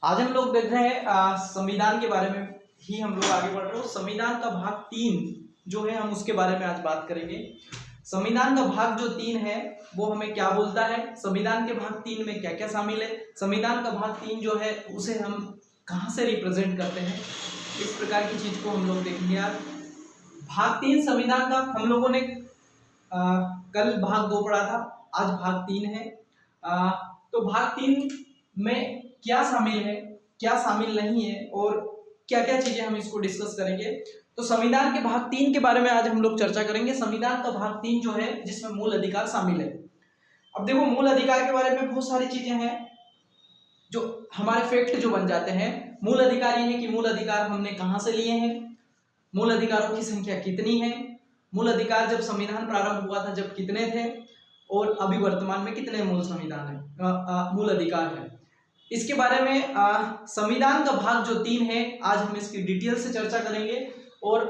आज हम लोग देख रहे हैं संविधान के बारे में ही हम लोग आगे बढ़ रहे हो। संविधान का भाग 3 जो है हम उसके बारे में आज बात करेंगे। संविधान का भाग जो 3 है वो हमें क्या बोलता है, संविधान के भाग 3 में क्या क्या शामिल है, संविधान का भाग 3 जो है उसे हम कहाँ से रिप्रेजेंट करते हैं, इस प्रकार की चीज को हम लोग देखेंगे आज। भाग 3 संविधान का हम लोगों ने कल भाग 2 पढ़ा था, आज भाग 3 है। तो भाग 3 में क्या शामिल है, क्या शामिल नहीं है और क्या क्या चीजें हम इसको डिस्कस करेंगे। तो संविधान के भाग 3 के बारे में आज हम लोग चर्चा करेंगे। संविधान का भाग 3 जो है जिसमें मूल अधिकार शामिल है। अब देखो, मूल अधिकार के बारे में बहुत सारी चीजें हैं जो हमारे फैक्ट जो बन जाते हैं। मूल अधिकार ये है कि मूल अधिकार हमने कहाँ से लिए हैं, मूल अधिकारों की संख्या कितनी है, मूल अधिकार जब संविधान प्रारंभ हुआ था जब कितने थे और अभी वर्तमान में कितने मूल संविधान है, मूल अधिकार है, इसके बारे में संविधान का भाग जो 3 है आज हम इसकी डिटेल से चर्चा करेंगे और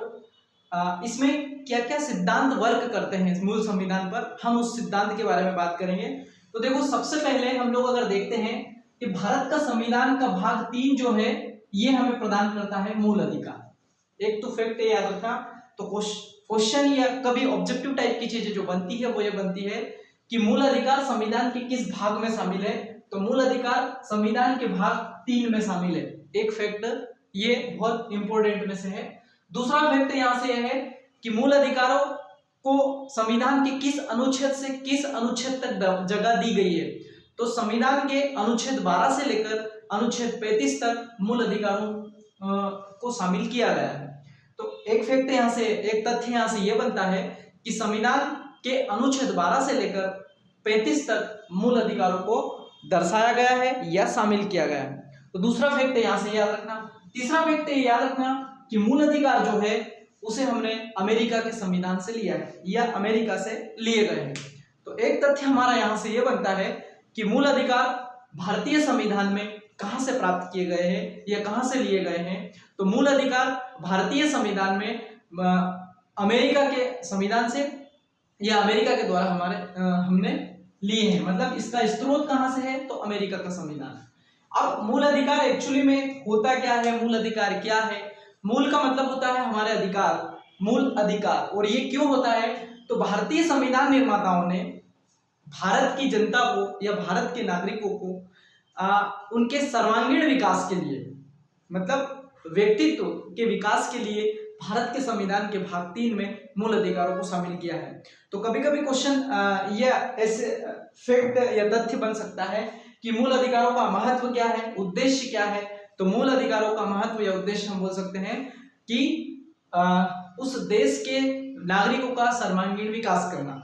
इसमें क्या क्या सिद्धांत वर्क करते हैं मूल संविधान पर, हम उस सिद्धांत के बारे में बात करेंगे। तो देखो, सबसे पहले हम लोग अगर देखते हैं कि भारत का संविधान का भाग 3 जो है ये हमें प्रदान करता है मूल अधिकार। एक तो फैक्ट याद रखना, तो क्वेश्चन या कभी ऑब्जेक्टिव टाइप की चीजें जो बनती है वो ये बनती है कि मूल अधिकार संविधान के किस भाग में शामिल है। तो मूल अधिकार संविधान के भाग 3 में शामिल है। एक फैक्ट ये बहुत इंपॉर्टेंट में से है। दूसरा फैक्ट यहां से है कि मूल अधिकारों को संविधान के किस अनुच्छेद से किस अनुच्छेद तक जगह दी गई है। तो संविधान के अनुच्छेद 12 से लेकर अनुच्छेद 35 तक मूल अधिकारों को शामिल किया गया है। तो एक फैक्ट यहां से, एक तथ्य यहां से यह बनता है कि संविधान के अनुच्छेद 12 से लेकर 35 तक मूल अधिकारों को दर्शाया गया है या शामिल किया गया है। तो दूसरा फैक्ट यहां से याद रखना। तीसरा फैक्ट याद रखना कि मूल अधिकार जो है उसे हमने अमेरिका के संविधान से लिया है या अमेरिका से लिए गए हैं। तो एक तथ्य हमारा यहां से यह बनता है कि मूल अधिकार भारतीय संविधान में कहां से प्राप्त किए गए हैं या कहां से लिए गए हैं। तो मूल अधिकार भारतीय संविधान में अमेरिका के संविधान से या अमेरिका के द्वारा हमने लिए हैं, मतलब इसका स्रोत कहां से है, तो अमेरिका का संविधान। अब मूल अधिकार एक्चुअली में होता क्या है, मूल अधिकार क्या है। मूल का मतलब होता है हमारे अधिकार, मूल अधिकार। और ये क्यों होता है, तो भारतीय संविधान निर्माताओं ने भारत की जनता को या भारत के नागरिकों को उनके सर्वांगीण विकास के लिए, मतलब व्यक्तित्व के विकास के लिए भारत के संविधान के भाग 3 में मूल अधिकारों को शामिल किया है। तो कभी कभी क्वेश्चन या ऐसे फैक्ट या तथ्य बन सकता है कि मूल अधिकारों का महत्व क्या है, उद्देश्य क्या है। तो मूल अधिकारों का महत्व या उद्देश्य हम बोल सकते हैं कि उस देश के नागरिकों का सर्वांगीण विकास करना,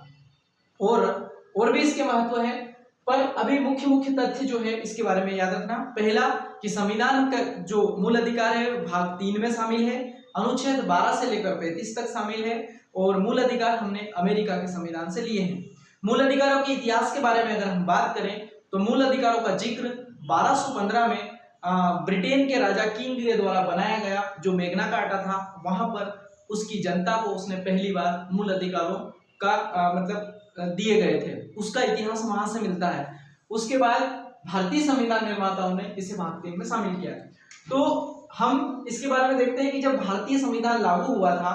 और भी इसके महत्व है। पर अभी मुख्य तथ्य जो है इसके बारे में याद रखना। पहला कि संविधान का जो मूल अधिकार है भाग 3 में शामिल है, अनुच्छेद 12 से लेकर 35 तक शामिल है और मूल अधिकार हमने अमेरिका के संविधान से लिए हैं। मूल अधिकारों के इतिहास के बारे में अगर हम बात करें तो मूल अधिकारों का जिक्र 1215 में ब्रिटेन के राजा किंग के द्वारा बनाया गया जो मैग्ना कार्टा था, वहां पर उसकी जनता को उसने पहली बार मूल अधिकारों का मतलब दिए गए थे, उसका इतिहास वहां से मिलता है। उसके बाद भारतीय संविधान निर्माताओं ने इसे भाग 3 में शामिल किया। तो हम इसके बारे में देखते हैं कि जब भारतीय संविधान लागू हुआ था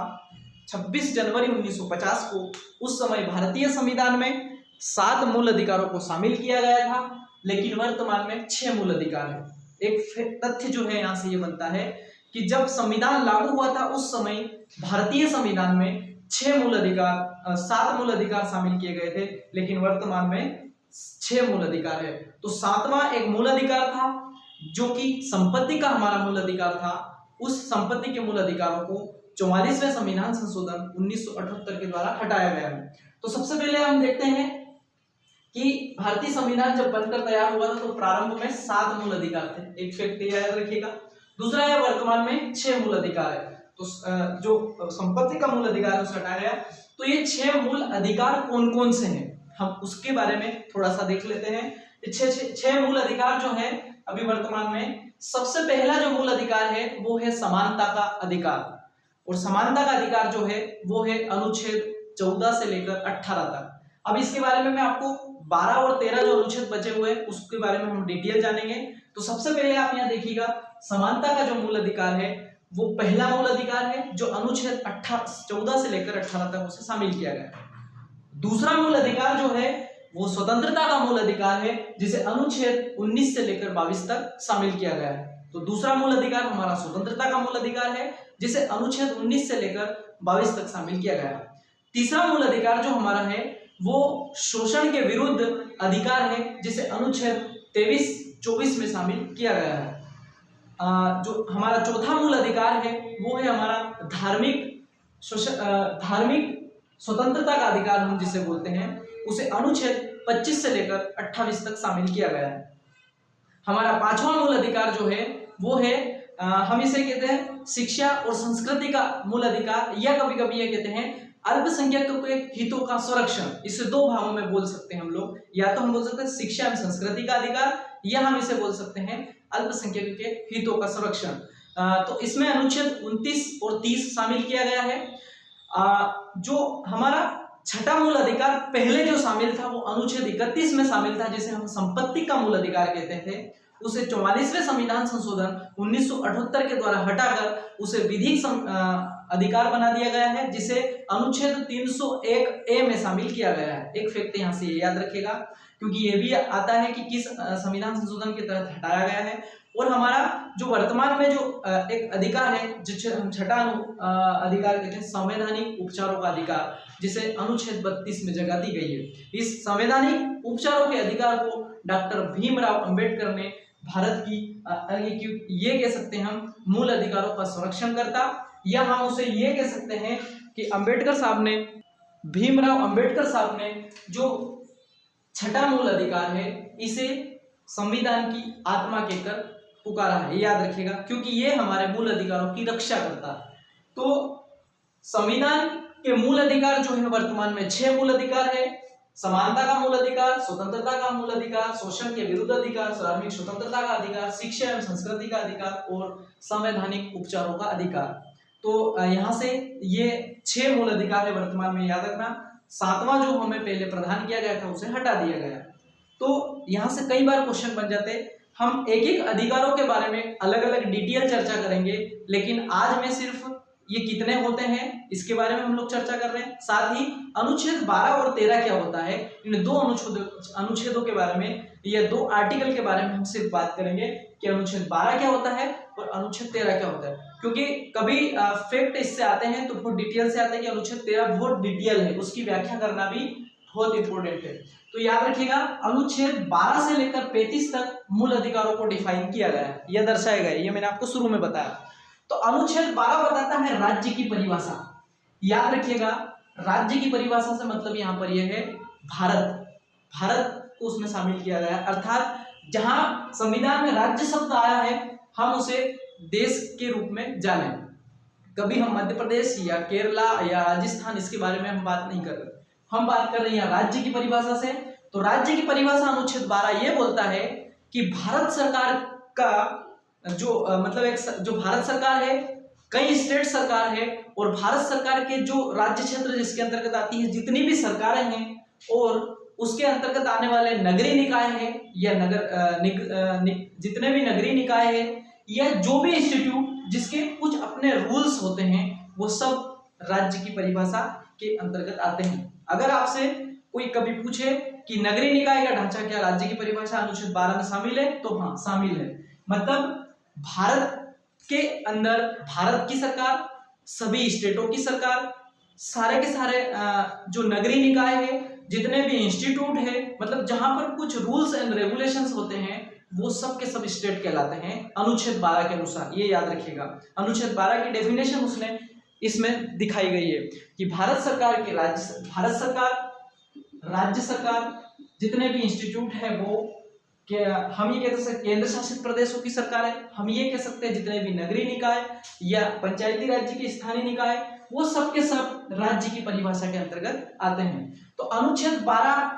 26 जनवरी 1950 को, उस समय भारतीय संविधान में 7 मूल अधिकारों को शामिल किया गया था, लेकिन वर्तमान में 6 मूल अधिकार है। एक तथ्य जो है यहां से ये बनता है कि जब संविधान लागू हुआ था उस समय भारतीय संविधान में 7 मूल अधिकार शामिल किए गए थे, लेकिन वर्तमान में 6 मूल अधिकार है। तो 7वां एक मूल अधिकार था जो कि संपत्ति का हमारा मूल अधिकार था। उस संपत्ति के मूल अधिकारों को 44वें संविधान संशोधन 1978 के द्वारा हटाया गया है। तो सबसे पहले हम देखते हैं कि भारतीय संविधान जब बनकर तैयार हुआ था तो प्रारंभ में 7 मूल अधिकार थे। एक फैक्ट याद रखिएगा। दूसरा है वर्तमान में 6 मूल अधिकार है। तो जो संपत्ति का मूल अधिकार है उसे हटाया गया। तो ये 6 मूल अधिकार कौन कौन से हैं, हम उसके बारे में थोड़ा सा देख लेते हैं। 6 मूल अधिकार जो है अभी वर्तमान में, सबसे पहला जो मूल अधिकार है वो है समानता का अधिकार, और समानता का अधिकार जो है वो है अनुच्छेद 14 से लेकर 18 तक। अब इसके बारे में मैं आपको 12 और 13 जो अनुच्छेद बचे हुए हैं उसके बारे में हम डिटेल जानेंगे। तो सबसे पहले आप यहाँ देखिएगा, समानता का जो मूल अधिकार है वो पहला मूल अधिकार है जो अनुच्छेद 14 से लेकर 18 तक उसे शामिल किया गया है। दूसरा मूल अधिकार जो है वो स्वतंत्रता का मूल अधिकार है जिसे अनुच्छेद 19 से लेकर 22 तक शामिल किया गया है। तो दूसरा मूल अधिकार हमारा स्वतंत्रता का मूल अधिकार है जिसे अनुच्छेद 19 से लेकर 22 तक शामिल किया गया है। तीसरा मूल अधिकार जो हमारा है वो शोषण के विरुद्ध अधिकार है जिसे अनुच्छेद 23-24 में शामिल किया गया है। जो हमारा चौथा मूल अधिकार है वो है हमारा धार्मिक स्वतंत्रता का अधिकार, हम जिसे बोलते हैं, उसे अनुच्छेद 25 से लेकर 28 तक शामिल किया गया है। हमारा पांचवा मूल अधिकार जो है वो है हम इसे कहते हैं शिक्षा और संस्कृति का मूल अधिकार, या कभी कभी ये कहते हैं अल्पसंख्यकों के हितों का संरक्षण। इसे दो भागों में बोल सकते हैं हम लोग, या तो हम बोल सकते हैं शिक्षा एवं संस्कृति का अधिकार, या हम इसे बोल सकते हैं अल्पसंख्यकों के हितों का संरक्षण। तो इसमें अनुच्छेद 29 और 30 शामिल किया गया है। जो हमारा छठा मूल अधिकार पहले जो शामिल था वो अनुच्छेद 31 में शामिल था, जिसे हम संपत्ति का मूल अधिकार कहते थे। उसे 44वें संविधान संशोधन 1978 के द्वारा हटाकर उसे विधिक अधिकार बना दिया गया है, जिसे अनुच्छेद 301 ए में शामिल किया गया है। एक फैक्ट यहाँ से याद रखेगा क्योंकि ये भी आता है कि किस संविधान संशोधन के तहत हटाया गया है। और हमारा जो वर्तमान में जो एक अधिकार है जिसे हम छठा अधिकार कहते हैं संवैधानिक उपचारों का अधिकार, जिसे अनुच्छेद 32 में जगह दी गई है। इस संवैधानिक उपचारों के अधिकार को डॉक्टर भीमराव अंबेडकर ने भारत की ये कह सकते हैं हम मूल अधिकारों का संरक्षण करता, या हम उसे ये कह सकते हैं कि भीमराव अंबेडकर साहब ने जो छठा मूल अधिकार है इसे संविधान की आत्मा कहकर पुकारा है। याद रखिएगा क्योंकि ये हमारे मूल अधिकारों की रक्षा करता है। तो संविधान के मूल अधिकार जो है वर्तमान में 6 मूल अधिकार है। समानता का मूल अधिकार, स्वतंत्रता का मूल अधिकार, शोषण के विरुद्ध अधिकार, धार्मिक स्वतंत्रता का अधिकार, शिक्षा एवं संस्कृति का अधिकार और संवैधानिक उपचारों का अधिकार। तो यहाँ से ये 6 मूल अधिकार है वर्तमान में, याद रखना। 7वां जो हमें पहले प्रदान किया गया था उसे हटा दिया गया। तो यहाँ से कई बार क्वेश्चन बन जाते, हम एक एक अधिकारों के बारे में अलग अलग डिटेल चर्चा करेंगे, लेकिन आज मैं सिर्फ ये कितने होते हैं इसके बारे में हम लोग चर्चा कर रहे हैं। साथ ही अनुच्छेद 12 और 13 क्या होता है, इन दो अनुच्छेदों के बारे में, ये 2 आर्टिकल के बारे में हम सिर्फ बात करेंगे कि अनुच्छेद 12 क्या होता है और अनुच्छेद 13 क्या होता है। क्योंकि कभी फैक्ट इससे आते हैं तो बहुत डिटेल से आते हैं कि अनुच्छेद 13 बहुत डिटेल है, उसकी व्याख्या करना भी बहुत इंपॉर्टेंट है। तो याद रखिएगा अनुच्छेद 12 से लेकर 35 तक मूल अधिकारों को डिफाइन किया गया है, यह दर्शाया गया है, ये मैंने आपको शुरू में बताया। तो अनुच्छेद 12 बताता है राज्य की परिभाषा। याद रखिएगा राज्य की परिभाषा से मतलब यहाँ पर यह है भारत को उसमें शामिल किया गया है। अर्थात जहां संविधान में राज्य शब्द आया है हम उसे देश के रूप में जाने। कभी हम मध्य प्रदेश या केरला या राजस्थान इसके बारे में हम बात नहीं कर रहे, हम बात कर रहे हैं राज्य की परिभाषा से। तो राज्य की परिभाषा अनुच्छेद 12 ये बोलता है कि भारत सरकार का जो जो भारत सरकार है, कई स्टेट सरकार है, और भारत सरकार के जो राज्य क्षेत्र जिसके अंतर्गत आती है जितनी भी सरकारें हैं और उसके अंतर्गत आने वाले नगरीय निकाय हैं या जितने भी नगरीय निकाय हैं या जो भी इंस्टीट्यूट जिसके कुछ अपने रूल्स होते हैं वो सब राज्य की परिभाषा के अंतर्गत आते हैं। अगर आपसे कोई कभी पूछे कि नगरीय निकाय का ढांचा क्या राज्य की परिभाषा अनुच्छेद 12 में शामिल है, तो हाँ शामिल है। मतलब भारत के अंदर भारत की सरकार, सभी स्टेटों की सरकार, सारे के सारे जो नगरीय निकाय है, जितने भी इंस्टीट्यूट है, मतलब जहां पर कुछ रूल्स एंड रेगुलेशंस होते हैं वो सब के सब स्टेट कहलाते हैं अनुच्छेद 12 के अनुसार। ये याद रखिएगा अनुच्छेद 12 की डेफिनेशन उसने इसमें दिखाई गई है कि भारत सरकार के राज्य सरकार जितने भी इंस्टीट्यूट है वो हम ये कह सकते हैं केंद्र शासित प्रदेशों की सरकार है। हम ये कह सकते हैं जितने भी नगरीय निकाय या पंचायती राज्य के स्थानीय निकाय वो सब के सब राज्य की परिभाषा के अंतर्गत आते हैं। तो अनुच्छेद 12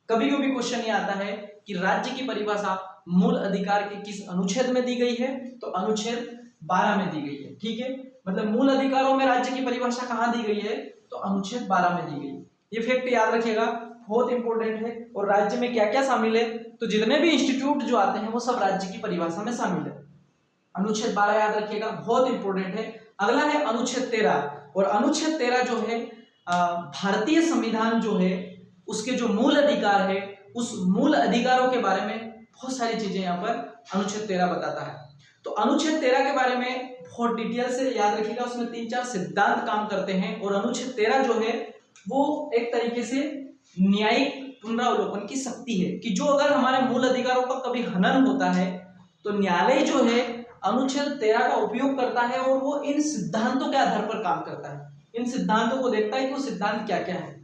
कभी कभी क्वेश्चन ये आता है कि राज्य की परिभाषा मूल अधिकार के किस अनुच्छेद में दी गई है, तो अनुच्छेद 12 में दी गई है। ठीक है, मतलब मूल अधिकारों में राज्य की परिभाषा कहाँ दी गई है, तो अनुच्छेद 12 में दी गई। ये फैक्ट याद रखिएगा, बहुत इंपॉर्टेंट है। और राज्य में क्या क्या शामिल है, तो जितने भी इंस्टीट्यूट जो आते हैं वो सब राज्य की परिभाषा में शामिल है। अनुच्छेद 12 याद रखिएगा, बहुत इंपॉर्टेंट है। अगला है अनुच्छेद 13, और अनुच्छेद 13 जो है भारतीय संविधान जो है उसके जो मूल अधिकार है उस मूल अधिकारों के बारे में बहुत सारी चीजें यहाँ पर अनुच्छेद 13 बताता है। तो अनुच्छेद 13 के बारे में बहुत डिटेल से याद रखिएगा, उसमें 3-4 सिद्धांत काम करते हैं। और अनुच्छेद 13 जो है वो एक तरीके से न्यायिक पुनरावलोकन की शक्ति है कि जो अगर हमारे मूल अधिकारों का कभी हनन होता है तो न्यायालय जो है अनुच्छेद 13 का उपयोग करता है और वो इन सिद्धांतों के आधार पर काम करता है, इन सिद्धांतों को देखता है कि वो सिद्धांत क्या क्या है।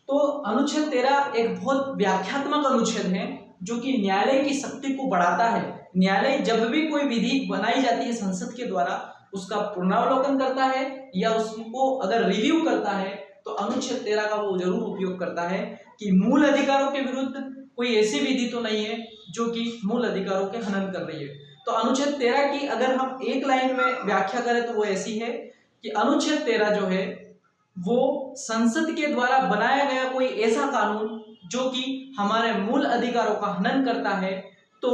तो अनुच्छेद 13 एक बहुत व्याख्यात्मक अनुच्छेद है जो कि न्यायालय की शक्ति को बढ़ाता है। न्यायालय जब भी कोई विधि बनाई जाती है संसद के द्वारा उसका पुनरावलोकन करता है या उसको अगर रिव्यू करता है तो अनुच्छेद 13 का वो जरूर उपयोग करता है कि मूल अधिकारों के विरुद्ध कोई ऐसी विधि तो नहीं है जो कि मूल अधिकारों के हनन कर रही है। तो अनुच्छेद 13 की अगर हम एक लाइन में व्याख्या करें तो वो ऐसी है कि अनुच्छेद 13 जो है वो संसद के द्वारा बनाया गया कोई ऐसा कानून जो कि हमारे मूल अधिकारों का हनन करता है तो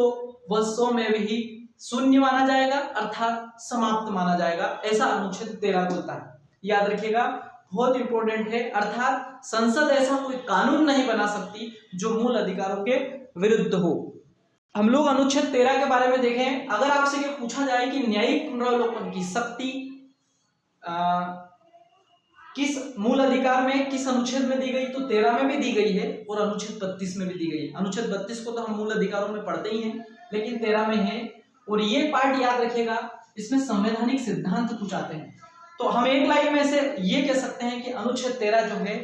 वह स्वमेव ही शून्य माना जाएगा अर्थात समाप्त माना जाएगा, ऐसा अनुच्छेद 13 बोलता है। याद रखिएगा, बहुत इंपॉर्टेंट है। अर्थात संसद ऐसा कोई कानून नहीं बना सकती जो मूल अधिकारों के विरुद्ध हो। हम लोग अनुच्छेद 13 के बारे में देखें। अगर आपसे ये पूछा जाए कि न्यायिक पुनरावलोकन की शक्ति किस मूल अधिकार में किस अनुच्छेद में दी गई, तो 13 में भी दी गई है और अनुच्छेद 32 में भी दी गई है। अनुच्छेद 32 को तो हम मूल अधिकारों में पढ़ते ही हैं लेकिन 13 में है। और ये पार्ट याद रखिएगा, इसमें संवैधानिक सिद्धांत कुछ आते हैं। तो हम एक लाइन में से ये कह सकते हैं कि अनुच्छेद 13 जो है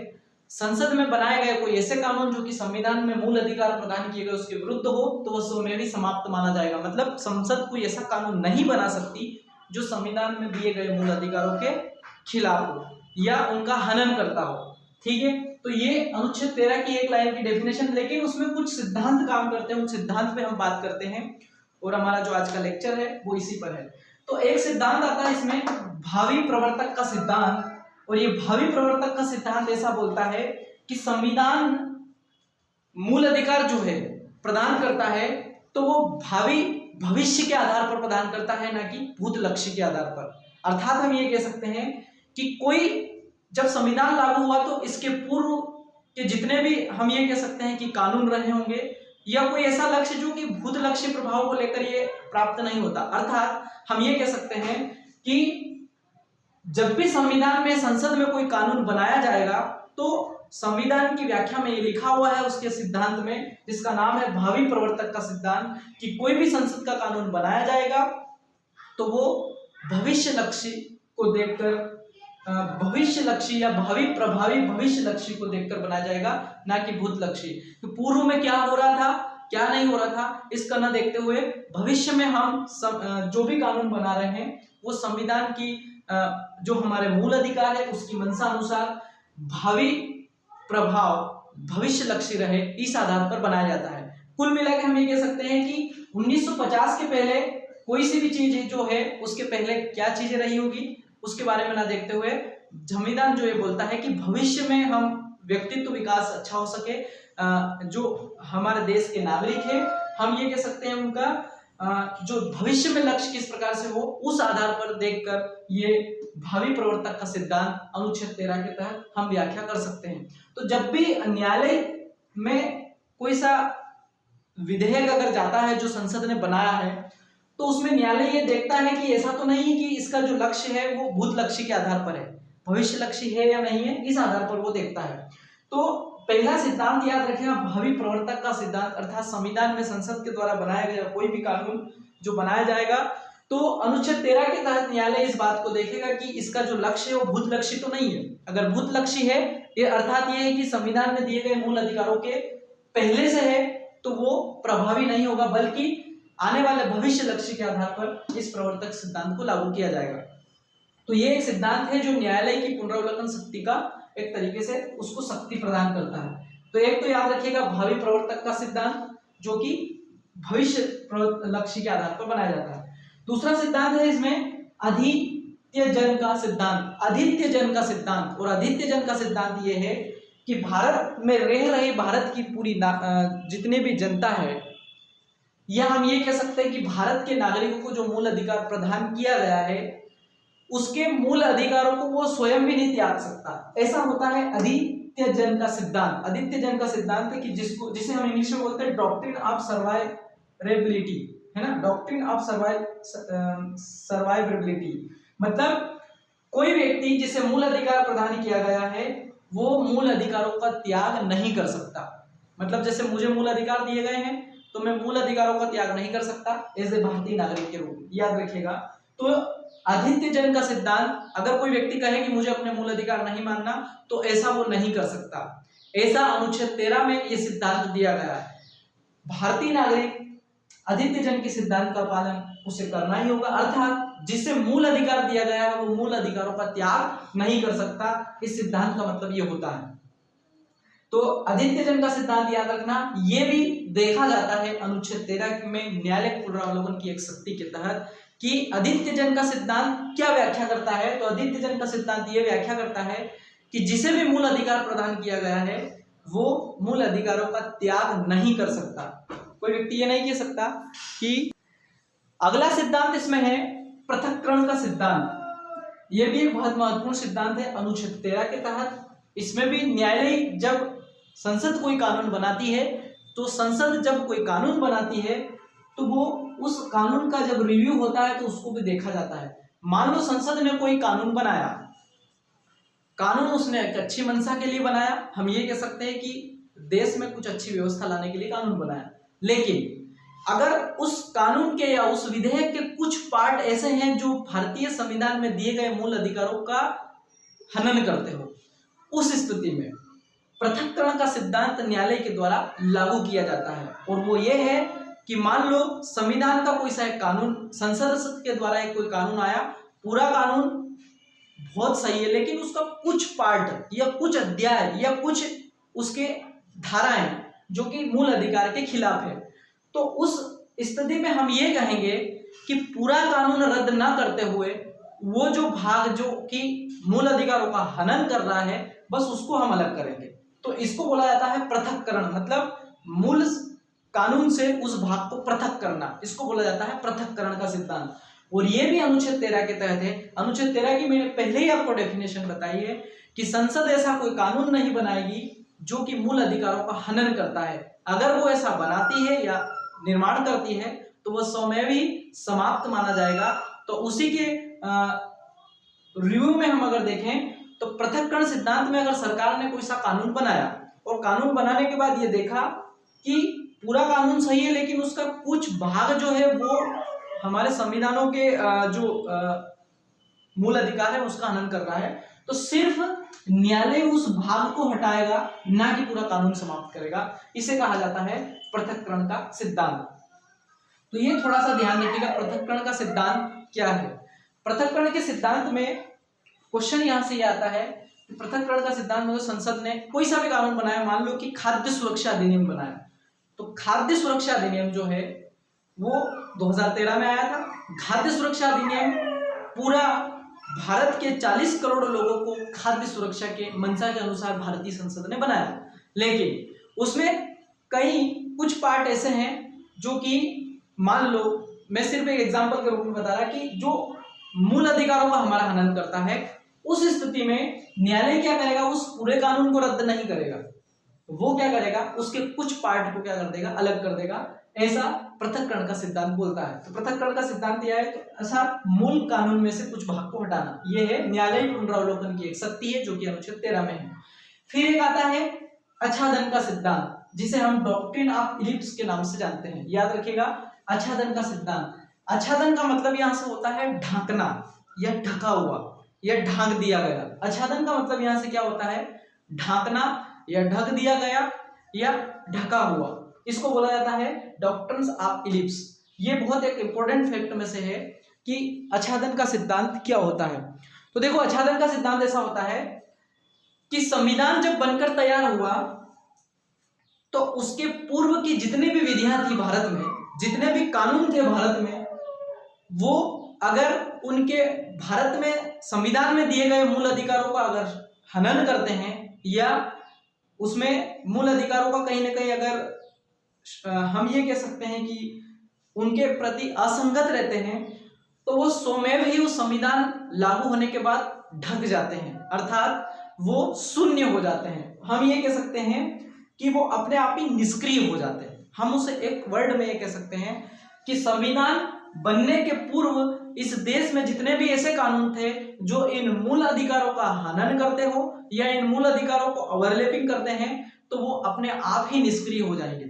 संसद में बनाए गए कोई ऐसे कानून जो कि संविधान में मूल अधिकार प्रदान किए गए उसके विरुद्ध हो तो वह स्वमेव ही समाप्त माना जाएगा। मतलब संसद कोई ऐसा कानून नहीं बना सकती जो संविधान में दिए गए मूल अधिकारों के खिलाफ हो या उनका हनन करता हो। ठीक है, तो ये अनुच्छेद 13 की एक लाइन की डेफिनेशन, लेकिन उसमें कुछ सिद्धांत काम करते हैं, उन सिद्धांत पे हम बात करते हैं और हमारा जो आज का लेक्चर है वो इसी पर है। तो एक सिद्धांत आता है इसमें भावी प्रवर्तक का सिद्धांत, और ये भावी प्रवर्तक का सिद्धांत ऐसा बोलता है कि संविधान मूल अधिकार जो है प्रदान करता है तो वो भावी भविष्य के आधार पर प्रदान करता है, ना कि भूत लक्ष्य के आधार पर। अर्थात हम ये कह सकते हैं कि कोई जब संविधान लागू हुआ तो इसके पूर्व के जितने भी हम ये कह सकते हैं कि कानून रहे होंगे या कोई ऐसा लक्ष्य जो कि भूत लक्ष्य प्रभाव को लेकर ये प्राप्त नहीं होता। अर्थात हम ये कह सकते हैं कि जब भी संविधान में संसद में कोई कानून बनाया जाएगा तो संविधान की व्याख्या में ये लिखा हुआ है उसके सिद्धांत में, जिसका नाम है भावी प्रवर्तक का सिद्धांत, कि कोई भी संसद का कानून बनाया जाएगा तो वो भविष्य लक्ष्य को देखकर, भविष्य लक्ष्य या भावी प्रभावी भविष्य लक्ष्य को देखकर बनाया जाएगा, ना कि भूत लक्ष्य। तो पूर्व में क्या हो रहा था क्या नहीं हो रहा था इसका न देखते हुए भविष्य में हम जो भी कानून बना रहे हैं वो संविधान की जो हमारे मूल अधिकार है उसकी मंशा अनुसार भावी प्रभाव भविष्य लक्ष्य रहे, इस आधार पर बनाया जाता है। कुल मिलाकर हम ये कह सकते हैं कि 1950 के पहले कोई सी भी चीज जो है उसके पहले क्या चीजें रही होगी उसके बारे में ना देखते हुए संविधान जो ये बोलता है कि भविष्य में हम व्यक्तित्व विकास अच्छा हो सके, जो हमारे देश के नागरिक हैं हम ये कह सकते हैं उनका जो भविष्य में लक्ष्य किस प्रकार से हो उस आधार पर देखकर ये भावी प्रवर्तक का सिद्धांत अनुच्छेद 13 के तहत हम व्याख्या कर सकते हैं। तो जब भी न्यायालय में कोई सा विधेयक अगर जाता है जो संसद ने बनाया है तो उसमें न्यायालय ये देखता है कि ऐसा तो नहीं कि इसका जो लक्ष्य है वो भूत लक्ष्य के आधार पर है, भविष्य लक्ष्य है या नहीं है, इस आधार पर वो देखता है। तो पहला सिद्धांत याद रखिएगा भावी प्रवर्तक का सिद्धांत, अर्थात संविधान में संसद के द्वारा बनाया गया कोई भी कानून जो बनाया जाएगा तो अनुच्छेद 13 के तहत न्यायालय इस बात को देखेगा कि इसका जो लक्ष्य है वो भूत लक्ष्य तो नहीं है। अगर भूत लक्ष्य है ये अर्थात ये है कि संविधान में दिए गए मूल अधिकारों के पहले से है तो वो प्रभावी नहीं होगा, बल्कि आने वाले भविष्य लक्ष्य के आधार पर इस प्रवर्तक सिद्धांत को लागू किया जाएगा। तो ये एक सिद्धांत है जो न्यायालय की पुनरावलोकन शक्ति का एक तरीके से उसको शक्ति प्रदान करता है। तो एक तो याद रखिएगा भावी प्रवर्तक का सिद्धांत जो कि भविष्य लक्ष्य के आधार पर बनाया जाता है। दूसरा सिद्धांत है इसमें आदित्य जन का सिद्धांत। आदित्य जन का सिद्धांत, और आदित्य जन का सिद्धांत ये है कि भारत में रह रहे भारत की पूरी जितने भी जनता है, या हम ये कह सकते हैं कि भारत के नागरिकों को जो मूल अधिकार प्रदान किया गया है, उसके मूल अधिकारों को वो स्वयं भी नहीं त्याग सकता। ऐसा होता है आदित्य जन का सिद्धांत। आदित्य जन का सिद्धांत है कि जिसे हम इंग्लिश में बोलते हैं डॉक्ट्रिन ऑफ सर्वाइवेबिलिटी, है ना, डॉक्ट्रिन ऑफ सर्वाइवेबिलिटी। मतलब कोई व्यक्ति जिसे मूल अधिकार प्रदान किया गया है वो मूल अधिकारों का त्याग नहीं कर सकता। मतलब जैसे मुझे मूल अधिकार दिए गए हैं तो मैं मूल अधिकारों का त्याग नहीं कर सकता एज ए भारतीय नागरिक के रूप में, याद रखिएगा। तो आदित्य जन का सिद्धांत, अगर कोई व्यक्ति कहे कि मुझे अपने मूल अधिकार नहीं मानना तो ऐसा वो नहीं कर सकता। ऐसा अनुच्छेद 13 में ये सिद्धांत दिया गया है। भारतीय नागरिक आदित्य जन के सिद्धांत का पालन उसे करना ही होगा, अर्थात जिसे मूल अधिकार दिया गया है वो मूल अधिकारों का त्याग नहीं कर सकता। इस सिद्धांत का मतलब ये होता है। तो आदित्य जन का सिद्धांत याद रखना। ये भी देखा जाता है अनुच्छेद 13 में न्यायालयिक पुनरावलोकन की एक शक्ति के तहत कि आदित्य जन का सिद्धांत क्या व्याख्या करता है। तो आदित्य जन का सिद्धांत ये व्याख्या करता है कि जिसे भी मूल अधिकार प्रदान किया गया है वो मूल अधिकारों का त्याग नहीं कर सकता। कोई व्यक्ति ये नहीं कह सकता कि अगला सिद्धांत इसमें है पृथक्करण का सिद्धांत। ये भी एक बहुत महत्वपूर्ण सिद्धांत है अनुच्छेद 13 के तहत। इसमें भी न्यायालय जब संसद कोई कानून बनाती है तो संसद जब कोई कानून बनाती है तो वो उस कानून का जब रिव्यू होता है तो उसको भी देखा जाता है। मान लो संसद ने कोई कानून बनाया, कानून उसने एक अच्छी मंशा के लिए बनाया, हम ये कह सकते हैं कि देश में कुछ अच्छी व्यवस्था लाने के लिए कानून बनाया, लेकिन अगर उस कानून के या उस विधेयक के कुछ पार्ट ऐसे हैं जो भारतीय संविधान में दिए गए मूल अधिकारों का हनन करते हो, उस स्थिति में पृथक्करण का सिद्धांत न्यायालय के द्वारा लागू किया जाता है। और वो ये है कि मान लो संविधान का कोई सा एक कानून, संसद के द्वारा एक कोई कानून आया, पूरा कानून बहुत सही है लेकिन उसका कुछ पार्ट या कुछ अध्याय या कुछ उसके धाराएं जो कि मूल अधिकार के खिलाफ है, तो उस स्थिति में हम ये कहेंगे कि पूरा कानून रद्द ना करते हुए वो जो भाग जो कि मूल अधिकारों का हनन कर रहा है बस उसको हम अलग करेंगे। तो इसको बोला जाता है पृथक्करण, मतलब मूल कानून से उस भाग को पृथक करना, इसको बोला जाता है पृथक्करण का सिद्धांत। और ये भी अनुच्छेद 13 के तहत है। अनुच्छेद 13 की मैंने पहले ही आपको डेफिनेशन बताई है कि संसद ऐसा कोई कानून नहीं बनाएगी जो कि मूल अधिकारों का हनन करता है। अगर वो ऐसा बनाती है या निर्माण करती है तो वह स्वयं भी समाप्त माना जाएगा। तो उसी के रिव्यू में हम अगर देखें तो पृथक्करण सिद्धांत में अगर सरकार ने कोई सा कानून बनाया और कानून बनाने के बाद ये देखा कि पूरा कानून सही है लेकिन उसका कुछ भाग जो है वो हमारे संविधानों के जो मूल अधिकार है उसका हनन कर रहा है, तो सिर्फ न्यायालय उस भाग को हटाएगा, ना कि पूरा कानून समाप्त करेगा। इसे कहा जाता है पृथक्करण का सिद्धांत। तो ये थोड़ा सा ध्यान रखिएगा, पृथक्करण का सिद्धांत क्या है। पृथक्करण के सिद्धांत में क्वेश्चन यहां से ये आता है कि पृथक्करण का सिद्धांत मतलब संसद ने कोई सा भी कानून बनाया, मान लो कि खाद्य सुरक्षा अधिनियम बनाया, तो खाद्य सुरक्षा अधिनियम जो है वो 2013 में आया था। खाद्य सुरक्षा अधिनियम पूरा भारत के 40 करोड़ लोगों को खाद्य सुरक्षा के मंशा के अनुसार भारतीय संसद ने बनाया, लेकिन उसमें कई कुछ पार्ट ऐसे हैं जो कि मान लो, मैं सिर्फ एक एग्जांपल के रूप में बता रहा कि जो मूल अधिकारों का हमारा हनन करता है, उस स्थिति में न्यायालय क्या करेगा, उस पूरे कानून को रद्द नहीं करेगा, वो क्या करेगा, उसके कुछ पार्ट को क्या कर देगा, अलग कर देगा। ऐसा पृथक्करण का सिद्धांत बोलता है। तो पृथक्करण का सिद्धांत यह है तो ऐसा मूल कानून में से कुछ भाग को हटाना, यह है न्यायालयिक पुनरावलोकन की एक शक्ति है जो कि अनुच्छेद 13 में है। फिर एक आता है आच्छादन का सिद्धांत, जिसे हम डॉक्ट्रिन ऑफ इलिप्स के नाम से जानते हैं। याद रखिएगा, आच्छादन का सिद्धांत। आच्छादन का मतलब यहां से होता है ढांकना या ढका हुआ या ढांक दिया गया। आच्छादन का मतलब यहां से क्या होता है, ढांकना या ढक दिया गया या ढका हुआ, इसको बोला जाता है डॉक्ट्रिन्स ऑफ इलिप्स। ये बहुत एक इंपॉर्टेंट फैक्ट में से है कि आच्छादन का सिद्धांत क्या होता है। तो देखो, आच्छादन का सिद्धांत ऐसा होता है कि संविधान जब बनकर तैयार हुआ तो उसके पूर्व की जितनी भी विधियां थी भारत में, जितने भी कानून थे भारत में, वो अगर उनके भारत में संविधान में दिए गए मूल अधिकारों का अगर हनन करते हैं या उसमें मूल अधिकारों का कहीं ना कहीं अगर हम ये कह सकते हैं कि उनके प्रति असंगत रहते हैं, तो वो स्वयं ही उस संविधान लागू होने के बाद ढक जाते हैं, अर्थात वो शून्य हो जाते हैं। हम ये कह सकते हैं कि वो अपने आप ही निष्क्रिय हो जाते हैं। हम उसे एक वर्ड में ये कह सकते हैं कि संविधान बनने के पूर्व इस देश में जितने भी ऐसे कानून थे जो इन मूल अधिकारों का हनन करते हो या इन मूल अधिकारों को ओवरलैपिंग करते हैं, तो वो अपने आप ही निष्क्रिय हो जाएंगे।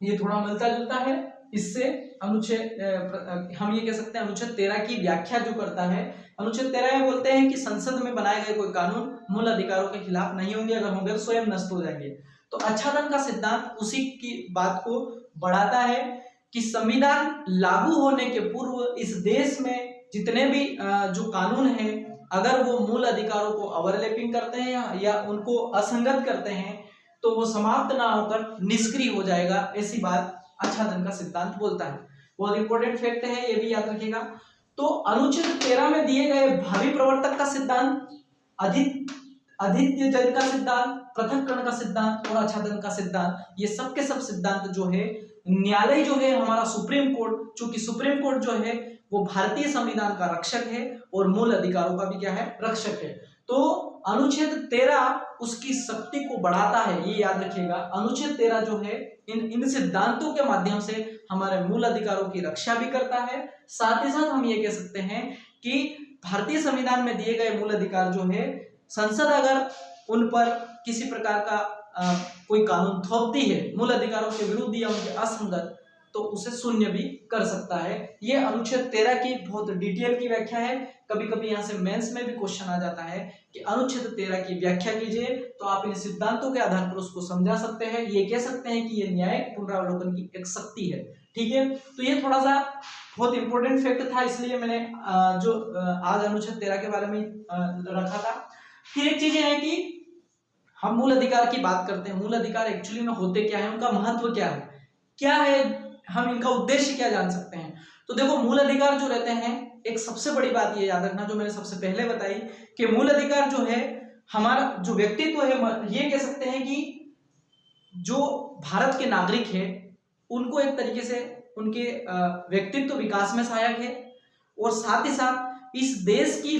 ये थोड़ा मिलता जुलता है इससे अनुच्छेद, हम ये कह सकते हैं अनुच्छेद 13 की व्याख्या जो करता है। अनुच्छेद 13 में बोलते हैं कि संसद में बनाए गए कोई कानून मूल अधिकारों के खिलाफ नहीं होंगे, अगर होंगे तो स्वयं नष्ट हो जाएंगे। तो आच्छादन का सिद्धांत उसी की बात को बढ़ाता है कि संविधान लागू होने के पूर्व इस देश में जितने भी जो कानून हैं, अगर वो मूल अधिकारों को ओवरलैपिंग करते हैं या उनको असंगत करते हैं, तो वो समाप्त ना होकर निष्क्रिय हो जाएगा। ऐसी बात आच्छादन का सिद्धांत बोलता है। बहुत इंपॉर्टेंट फैक्ट है, ये भी याद रखिएगा। तो अनुच्छेद 13 में दिए गए भावी प्रवर्तक का सिद्धांत, अधित्य जन का सिद्धांत, पृथक्करण का सिद्धांत और आच्छादन का सिद्धांत, ये सब के सब सिद्धांत जो है न्यायालय जो है हमारा सुप्रीम कोर्ट, चूंकि सुप्रीम कोर्ट जो है वो भारतीय संविधान का रक्षक है और मूल अधिकारों का भी क्या है, रक्षक है। तो अनुच्छेद 13 उसकी शक्ति को बढ़ाता है, ये याद रखिएगा। अनुच्छेद 13 जो है इन सिद्धांतों के माध्यम से हमारे मूल अधिकारों की रक्षा भी करता है। साथ ही साथ हम ये कह सकते हैं कि भारतीय संविधान में दिए गए मूल अधिकार जो है, संसद अगर उन पर किसी प्रकार का कोई कानून थोपती है मूल अधिकारों के विरुद्ध या उनके असंगत, तो उसे शून्य भी कर सकता है। ये अनुच्छेद 13 की बहुत डिटेल की व्याख्या है। कभी कभी यहाँ से मेंस में भी क्वेश्चन आ जाता है कि अनुच्छेद 13 की व्याख्या कीजिए, तो आप इन सिद्धांतों के आधार पर उसको समझा सकते हैं। ये कह सकते हैं कि ये न्यायिक पुनरावलोकन की एक शक्ति है। ठीक है, तो ये थोड़ा सा बहुत इंपॉर्टेंट फैक्ट था, इसलिए मैंने जो आज अनुच्छेद 13 के बारे में रखा था। फिर एक चीज है कि हम मूल अधिकार की बात करते हैं, मूल अधिकार एक्चुअली में होते क्या है, उनका महत्व क्या है, हम इनका उद्देश्य क्या जान सकते हैं। तो देखो, मूल अधिकार जो रहते हैं, एक सबसे बड़ी बात ये याद रखना जो मैंने सबसे पहले बताई कि मूल अधिकार जो है हमारा जो व्यक्तित्व है, ये कह सकते हैं कि जो भारत के नागरिक है उनको एक तरीके से उनके व्यक्तित्व विकास में सहायक है, और साथ ही साथ इस देश की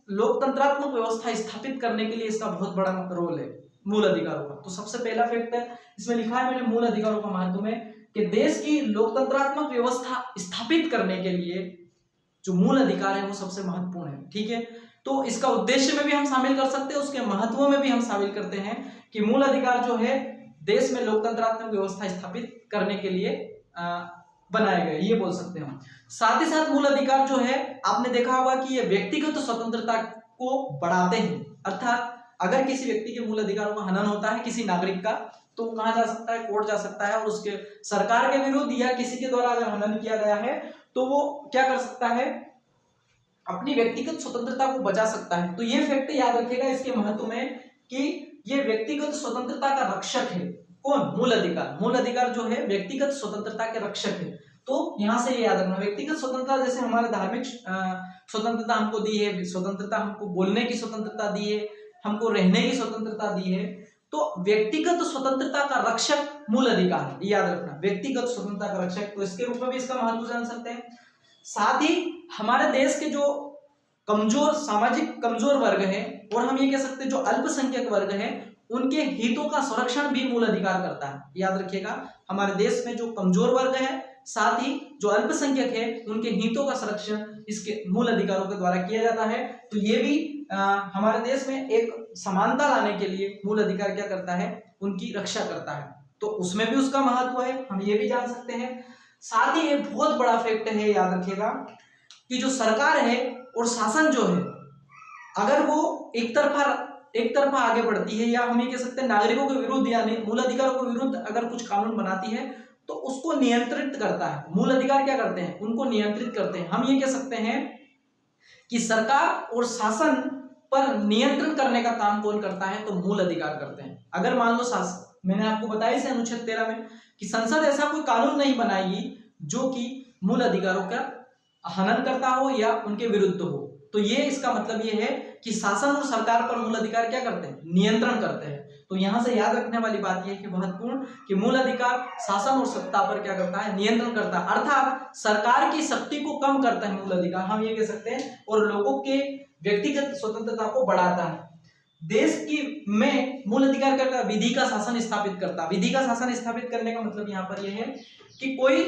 लोकतंत्रात्मक व्यवस्था स्थापित करने के लिए इसका बहुत बड़ा रोल है मूल अधिकारों का। तो सबसे पहला फैक्ट है इसमें लिखा है मैंने मूल अधिकारों का महत्व में कि देश की लोकतंत्रात्मक व्यवस्था स्थापित करने के लिए जो मूल अधिकार है वो सबसे महत्वपूर्ण है। ठीक है, तो इसका उद्देश्य में भी हम शामिल कर सकते हैं, उसके महत्व में भी हम शामिल करते हैं कि मूल अधिकार जो है देश में लोकतंत्रात्मक व्यवस्था स्थापित करने के लिए बनाए गए, ये बोल सकते हैं हम। साथ ही साथ मूल अधिकार जो है, आपने देखा होगा कि ये व्यक्तिगत स्वतंत्रता को बढ़ाते हैं, अर्थात अगर किसी व्यक्ति के मूल अधिकारों का हनन होता है किसी नागरिक का, तो कहा जा सकता है, कोर्ट जा सकता है और उसके सरकार के विरुद्ध या किसी के द्वारा अगर हनन किया गया है तो वो क्या कर सकता है, अपनी व्यक्तिगत स्वतंत्रता को बचा सकता है। तो ये फैक्ट याद रखिएगा इसके महत्व में कि ये व्यक्तिगत स्वतंत्रता का रक्षक है। कौन? मूल अधिकार। मूल अधिकार जो है व्यक्तिगत स्वतंत्रता के रक्षक है। तो यहां से ये याद रखना, व्यक्तिगत स्वतंत्रता जैसे हमारे धार्मिक स्वतंत्रता हमको दी है, स्वतंत्रता हमको बोलने की स्वतंत्रता दी है, हमको रहने की स्वतंत्रता दी है, तो व्यक्तिगत स्वतंत्रता का रक्षक मूल अधिकार है, याद रखना, व्यक्तिगत स्वतंत्रता का रक्षक। तो इसके रूप में भी इसका महत्व जान सकते हैं। साथ ही हमारे देश के जो कमजोर, सामाजिक कमजोर वर्ग है, और हम ये कह सकते हैं जो अल्पसंख्यक वर्ग है, उनके हितों का संरक्षण भी मूल अधिकार करता है। याद रखिएगा, हमारे देश में जो कमजोर वर्ग है, साथ ही जो अल्पसंख्यक है, उनके हितों का संरक्षण इसके मूल अधिकारों के द्वारा किया जाता है। तो ये भी हमारे देश में एक समानता लाने के लिए मूल अधिकार क्या करता है, उनकी रक्षा करता है। तो उसमें भी उसका महत्व है, हम ये भी जान सकते हैं। साथ ही एक बहुत बड़ा फैक्ट है, याद रखिएगा, कि जो सरकार है और शासन जो है, अगर वो एक तरफा आगे बढ़ती है, या हम ये कह सकते हैं नागरिकों के विरुद्ध यानी मूल अधिकारों के विरुद्ध अगर कुछ कानून बनाती है, तो उसको नियंत्रित करता है। मूल अधिकार क्या करते हैं, उनको नियंत्रित करते हैं। हम ये कह सकते हैं कि सरकार और शासन पर नियंत्रण करने का काम कौन करता है, तो मूल अधिकार करते हैं। अगर मान लो शासन, मैंने आपको बताया इसे अनुच्छेद 13 में कि संसद ऐसा कोई कानून नहीं बनाएगी जो कि मूल अधिकारों का हनन करता हो या उनके विरुद्ध हो, तो ये इसका मतलब ये है कि शासन और सरकार पर मूल अधिकार क्या करते हैं, नियंत्रण करते हैं। तो यहाँ से याद रखने वाली बात यह है कि महत्वपूर्ण कि मूल अधिकार शासन और सत्ता पर क्या करता है, नियंत्रण करता है, अर्थात सरकार की शक्ति को कम करता है मूल अधिकार, हम ये कह सकते हैं, और लोगों के व्यक्तिगत स्वतंत्रता को बढ़ाता है। देश की में मूल अधिकार करता है, विधि का शासन स्थापित करता है। विधि का शासन स्थापित करने का मतलब यहाँ पर यह है कि कोई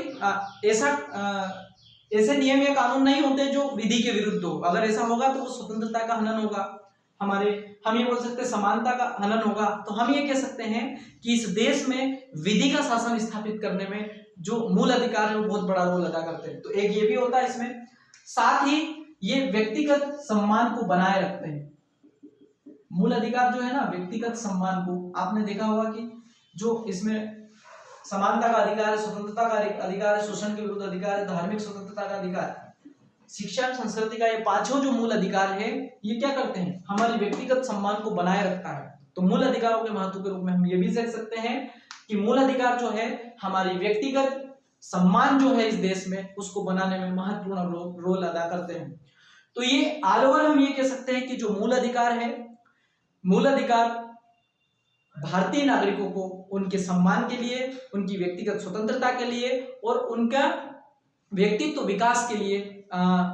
ऐसे नियम या कानून नहीं होते जो विधि के विरुद्ध हो। अगर ऐसा होगा तो वो स्वतंत्रता का हनन होगा, हम ये बोल सकते हैं समानता का हनन होगा। तो हम ये कह सकते हैं कि इस देश में विधि का शासन स्थापित करने में जो मूल अधिकार है वो बहुत बड़ा रोल अदा करते हैं। तो एक ये भी होता है इसमें, साथ ही ये व्यक्तिगत सम्मान को बनाए रखते हैं। मूल अधिकार जो है ना, व्यक्तिगत सम्मान को, आपने देखा होगा कि जो इसमें समानता का अधिकार है, स्वतंत्रता का अधिकार है, शोषण के विरुद्ध अधिकार है, धार्मिक स्वतंत्रता का अधिकार, शिक्षा संस्कृति का, ये पांचों जो मूल अधिकार है ये क्या करते हैं, हमारे व्यक्तिगत सम्मान को बनाए रखता है। तो मूल अधिकारों के महत्व के रूप में हम ये भी देख सकते हैं कि मूल अधिकार जो है हमारी व्यक्तिगत सम्मान जो है इस देश में उसको बनाने में महत्वपूर्ण रोल अदा करते हैं। तो ये ऑल ओवर हम ये कह सकते हैं कि जो मूल अधिकार है, मूल अधिकार भारतीय नागरिकों को उनके सम्मान के लिए, उनकी व्यक्तिगत स्वतंत्रता के लिए और उनका व्यक्तित्व विकास के लिए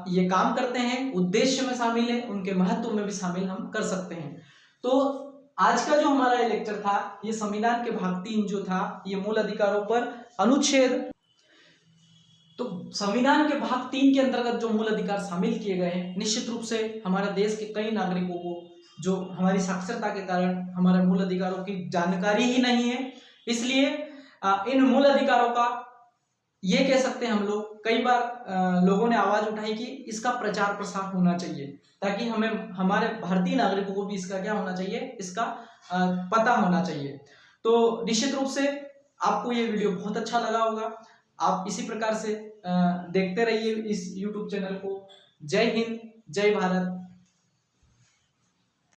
ये काम करते हैं, उद्देश्य में शामिल है, उनके महत्व में भी शामिल हम कर सकते हैं। तो आज का जो हमारा ये लेक्चर था, ये संविधान के भाग 3 जो था, ये मूल अधिकारों पर अनुच्छेद, तो संविधान के भाग 3 के अंतर्गत जो मूल अधिकार शामिल किए गए हैं, निश्चित रूप से हमारे देश के कई नागरिकों को जो हमारी साक्षरता के कारण हमारे मूल अधिकारों की जानकारी ही नहीं है, इसलिए इन मूल अधिकारों का ये कह सकते हैं हम लोग, कई बार लोगों ने आवाज उठाई कि इसका प्रचार प्रसार होना चाहिए, ताकि हमें, हमारे भारतीय नागरिकों को भी इसका क्या होना चाहिए, इसका पता होना चाहिए। तो निश्चित रूप से आपको ये वीडियो बहुत अच्छा लगा होगा। आप इसी प्रकार से देखते रहिए इस YouTube चैनल को। जय हिंद, जय भारत।